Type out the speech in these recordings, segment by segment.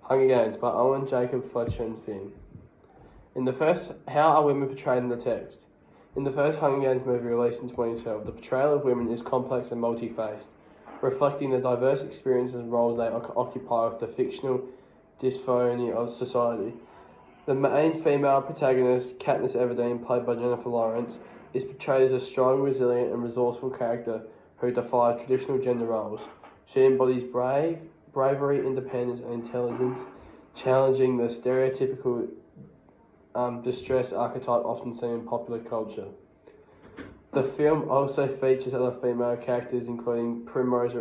Hunger Games by Owen, Jacob, Fletcher and Finn. How are women portrayed in the text? In the first Hunger Games movie released in 2012, the portrayal of women is complex and multi-faced, reflecting the diverse experiences and roles they occupy with the fictional dysphoria of society. The main female protagonist, Katniss Everdeen, played by Jennifer Lawrence, is portrayed as a strong, resilient and resourceful character who defies traditional gender roles. She embodies bravery, independence and intelligence, challenging the stereotypical distress archetype often seen in popular culture. The film also features other female characters including Primrose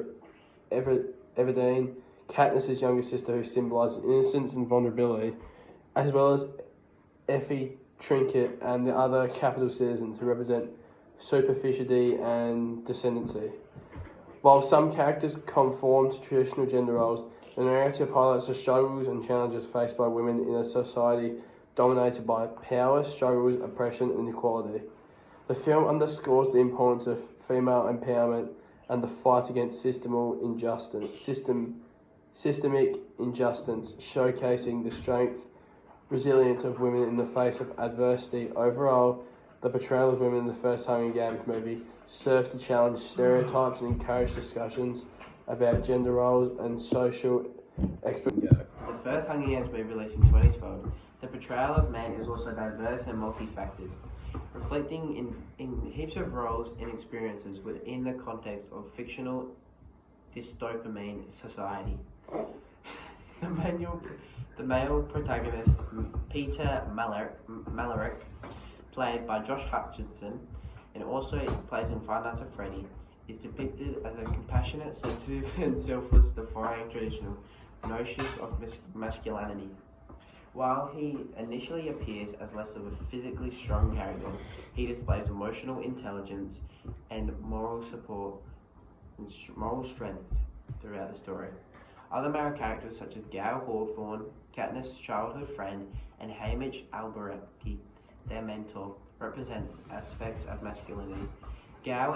Everdeen, Katniss' younger sister who symbolises innocence and vulnerability, as well as Effie Trinket and the other capital citizens who represent superficiality and descendancy. While some characters conform to traditional gender roles, the narrative highlights the struggles and challenges faced by women in a society dominated by power, struggles, oppression and inequality. The film underscores the importance of female empowerment and the fight against systemic injustice, showcasing the strength, resilience of women in the face of adversity. Overall, the portrayal of women in the first Hunger Games movie serves to challenge stereotypes and encourage discussions about gender roles and social expectations. The first Hunger Games movie released in 2012, the portrayal of men is also diverse and multifaceted, reflecting in heaps of roles and experiences within the context of fictional dystopian society. The male protagonist, Peter Malarick, played by Josh Hutcherson, and also plays in Five Nights at Freddy, is depicted as a compassionate, sensitive, and selfless, defying traditional notions of masculinity. While he initially appears as less of a physically strong character, he displays emotional intelligence and moral strength throughout the story. Other male characters such as Gale Hawthorne, Katniss' childhood friend, and Hamish Alberti, their mentor, represents aspects of masculinity. Gale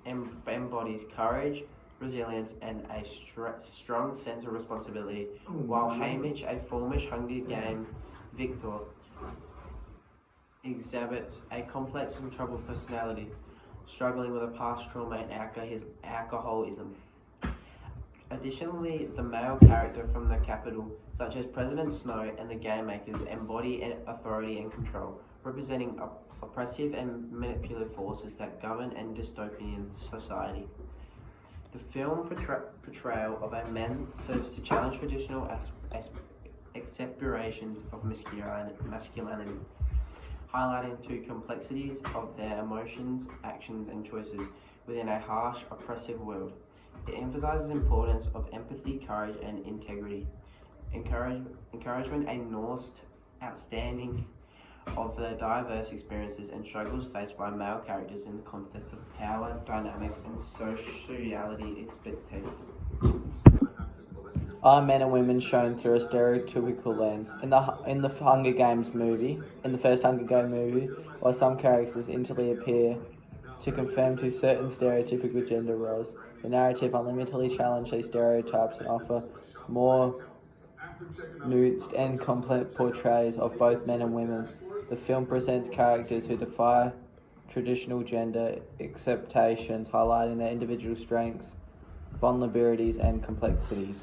embodies courage, resilience, and a strong sense of responsibility, while Hamish, a former Hunger Game victor, exhibits a complex and troubled personality, struggling with a past trauma and alcoholism. Additionally, the male character from the Capitol, such as President Snow and the Game Makers, embody authority and control, representing oppressive and manipulative forces that govern a dystopian society. The film portrayal of a man serves to challenge traditional acceptations of masculinity, highlighting the complexities of their emotions, actions, and choices within a harsh, oppressive world. It emphasizes the importance of empathy, courage, and integrity. Encouragement a Norse outstanding of the diverse experiences and struggles faced by male characters in the context of power dynamics and sociality expectations. Are men and women shown through a stereotypical lens? In the Hunger Games movie, in the first Hunger Games movie, while some characters instantly appear to conform to certain stereotypical gender roles, the narrative unlimitedly challenges these stereotypes and offer more nuanced and complex portrayals of both men and women. The film presents characters who defy traditional gender acceptations, highlighting their individual strengths, vulnerabilities, and complexities.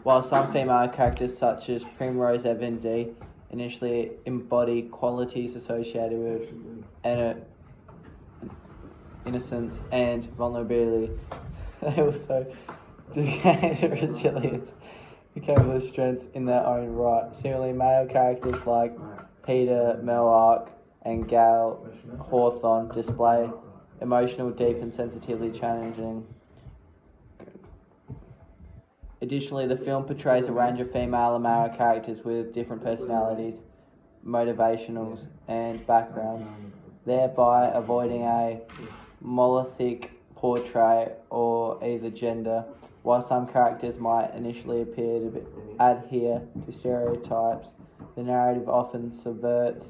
While some female characters, such as Primrose Everdeen, initially embody qualities associated with innocence and vulnerability, they also gain resilience and capable strength in their own right. Similarly, male characters like Peter Mellark and Gale Hawthorne display emotional depth and sensitivity challenging. Additionally, the film portrays a range of female and male characters with different personalities, motivations, and backgrounds, thereby avoiding a monolithic portrait or either gender. While some characters might initially appear to adhere to stereotypes, the narrative often subverts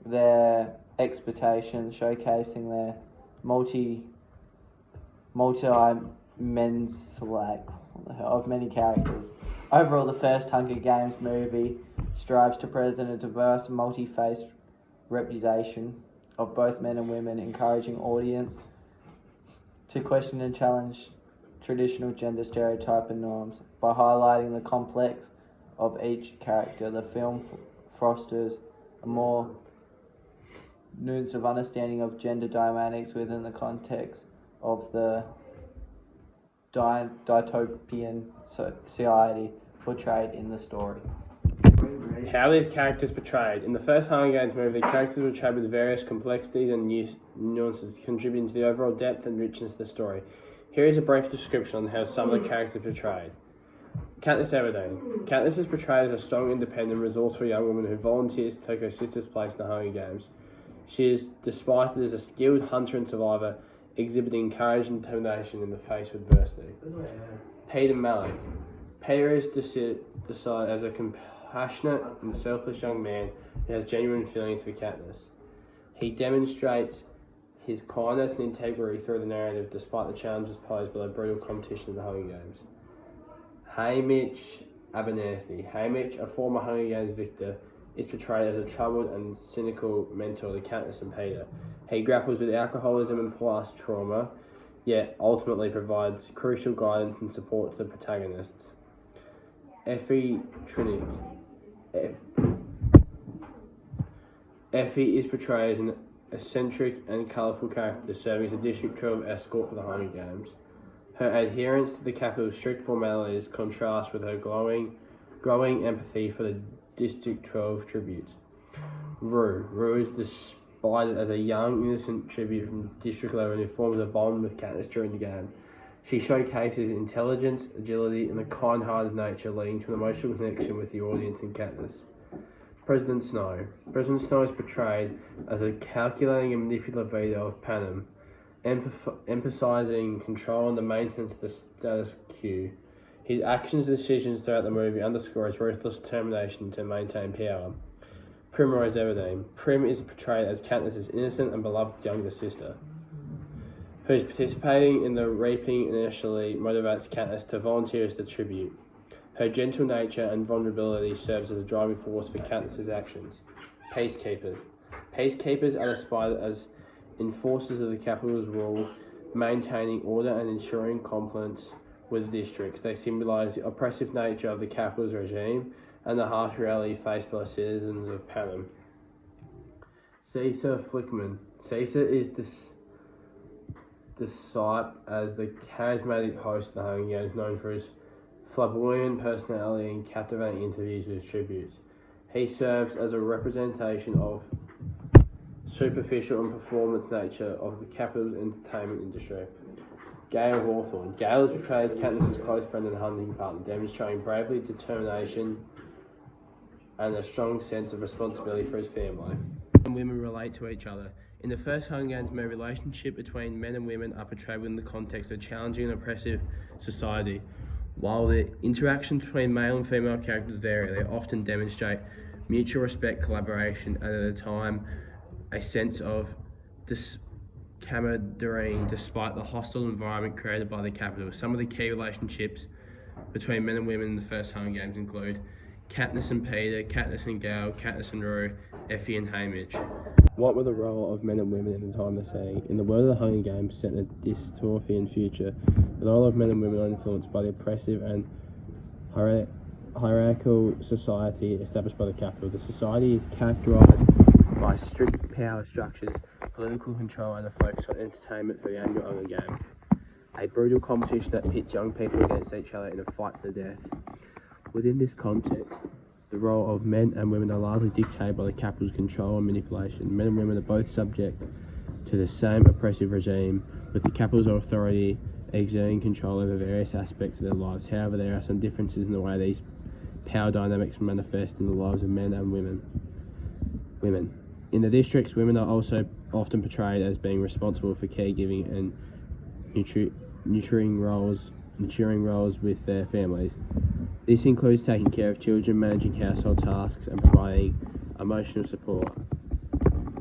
their expectations, showcasing their multi-dimensionality of many characters. Overall, the first Hunger Games movie strives to present a diverse, multi-faced representation of both men and women, encouraging audience to question and challenge traditional gender stereotype and norms. By highlighting the complex of each character, the film fosters a more nuanced of understanding of gender dynamics within the context of the dystopian society portrayed in the story. How are these characters portrayed? In the first Hunger Games movie, the characters were portrayed with various complexities and nuances, contributing to the overall depth and richness of the story. Here is a brief description on how some of the characters are portrayed. Katniss Everdeen. Katniss is portrayed as a strong, independent, resourceful young woman who volunteers to take her sister's place in the Hunger Games. She is despised as a skilled hunter and survivor, exhibiting courage and determination in the face of adversity. Peter Malick. Peter is decided as a compassionate and selfless young man who has genuine feelings for Katniss. He demonstrates his kindness and integrity through the narrative despite the challenges posed by the brutal competition of the Hunger Games. Haymitch Abernathy. Haymitch, a former Hunger Games victor, is portrayed as a troubled and cynical mentor to Katniss and Peter. He grapples with alcoholism and past trauma, yet ultimately provides crucial guidance and support to the protagonists. Effie Trinnick. Effie is portrayed as an eccentric and colourful character serving as a District 12 escort for the Hunger Games. Her adherence to the Capitol's strict formalities contrasts with her growing empathy for the District 12 tributes. Rue is despised as a young, innocent tribute from District 11 who forms a bond with Katniss during the game. She showcases intelligence, agility, and a kind-hearted nature, leading to an emotional connection with the audience and Katniss. President Snow. President Snow is portrayed as a calculating and manipulative leader of Panem, emphasizing control and the maintenance of the status quo. His actions and decisions throughout the movie underscore his ruthless determination to maintain power. Primrose Everdeen. Prim is portrayed as Katniss's innocent and beloved younger sister, whose participating in the reaping initially motivates Katniss to volunteer as the tribute. Her gentle nature and vulnerability serves as a driving force for Katniss's actions. Peacekeepers. Peacekeepers are described as enforcers of the Capitol's rule, maintaining order and ensuring compliance with the districts. They symbolise the oppressive nature of the Capitol's regime and the harsh reality faced by citizens of Panem. Caesar Flickman. Caesar is described as the charismatic host of the Hunger Games, known for his flamboyant personality and captivating interviews with tributes. He serves as a representation of superficial and performance nature of the Capitol's entertainment industry. Gale Hawthorne. Gale is portrayed as Katniss's close friend and hunting partner, demonstrating bravery, determination, and a strong sense of responsibility for his family. And women relate to each other. In the first Hunger Games movie, relationship between men and women are portrayed within the context of a challenging and oppressive society. While the interactions between male and female characters vary, they often demonstrate mutual respect, collaboration, and at a time, a sense of camaraderie despite the hostile environment created by the Capitol. Some of the key relationships between men and women in the first Hunger Games include Katniss and Peter, Katniss and Gale, Katniss and Rue, Effie and Haymitch. What were the role of men and women in the time they're saying? In the world of the Hunger Games set in a dystopian future, the role of men and women are influenced by the oppressive and hierarchical society established by the Capitol. The society is characterized by strict power structures, political control, and a focus on entertainment through the annual Hunger Games. A brutal competition that pits young people against each other in a fight to the death. Within this context, the role of men and women are largely dictated by the Capitol's control and manipulation. Men and women are both subject to the same oppressive regime, with the Capitol's authority exerting control over various aspects of their lives. However, there are some differences in the way these power dynamics manifest in the lives of men and women. In the districts, women are also often portrayed as being responsible for caregiving and nurturing roles with their families. This includes taking care of children, managing household tasks, and providing emotional support.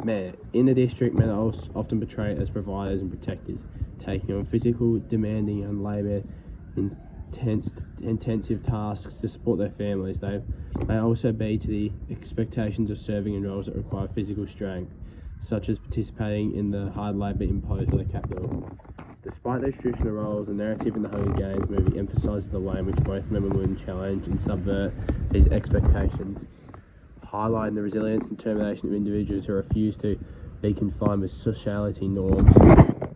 Men. In the district, men are also often portrayed as providers and protectors, taking on physical, demanding, and intensive tasks to support their families. They may also be to the expectations of serving in roles that require physical strength, such as participating in the hard labour imposed by the capital. Despite these traditional roles, the narrative in the Hunger Games movie emphasises the way in which both men and women challenge and subvert these expectations, highlighting the resilience and determination of individuals who refuse to be confined with sociality norms.